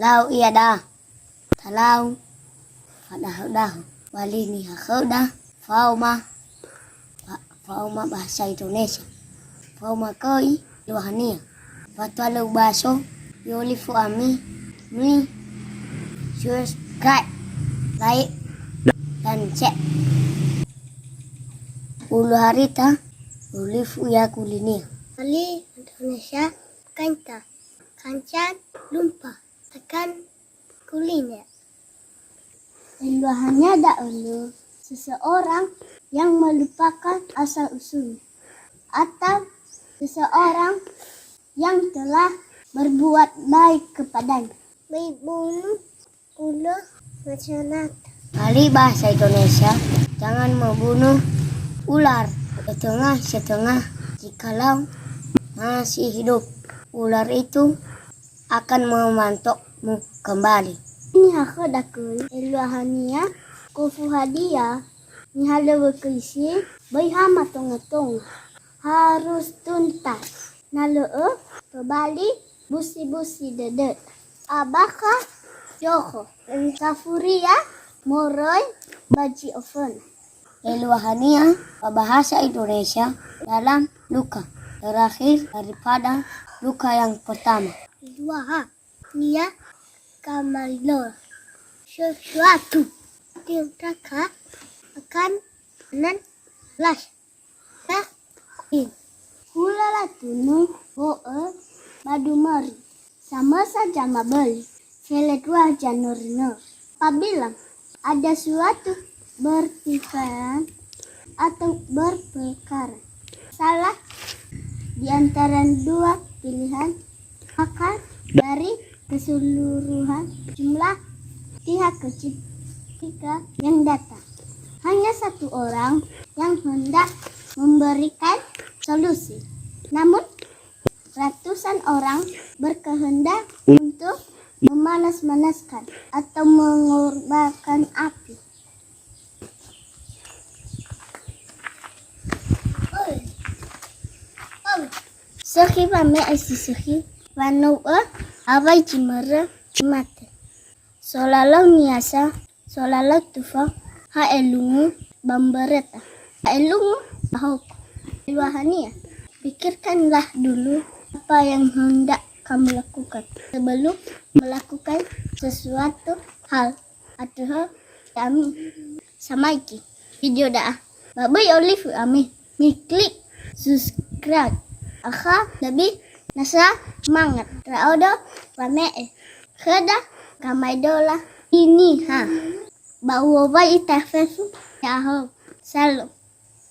Lau iya dah. Talau. Fadah wali ni hakoda. Fauma bahasa Indonesia. Fauma koi luahania. Fatwalu baso. Yolifu ami. Mi. Subscribe. Like. Dan cek. Ulu harita. Yolifu ya kulinia. Ali Indonesia kanta. Kancan lumpah. Tekan kuliner. Luahannya dahulu seseorang yang melupakan asal usul atau seseorang yang telah berbuat baik kepadanya. Membunuh ulah masyarakat. Kali bahasa Indonesia, jangan membunuh ular setengah jikalau masih hidup. Ular itu akan memantokmu kembali. Ini aku dakul eluahania kufu hadia ni halo berkisi bayhama tong harus tuntas nalo kembali busi dedet abaka joko kafuria moroy baji oven. Eluahania bahasa Indonesia dalam luka terakhir daripada luka yang pertama. Eluaha nia kamalor sesuatu tindakan akan nan las in hulala tunu boe badumari sama saja mabeli seledua janurno. Apabila ada suatu berpikiran atau berperkara salah di antara dua pilihan, maka dari keseluruhan jumlah pihak ketiga yang datang, hanya satu orang yang hendak memberikan solusi. Namun ratusan orang berkehendak untuk memanas-manaskan atau mengorbankan api. Seki pame isi seki panu awai cimere cimate. Solalau niasa, solalau tufa ha elungu bambereta. Ha elungu ahok. Luahania, pikirkanlah dulu apa yang hendak kamu lakukan sebelum melakukan sesuatu hal atau kami samaiki video dah. Babai olive ami mi klik subscribe. Akha lebih nasa mangat raudo pame kheda kamay dola ini ha bawa bai tafefu ya ho salo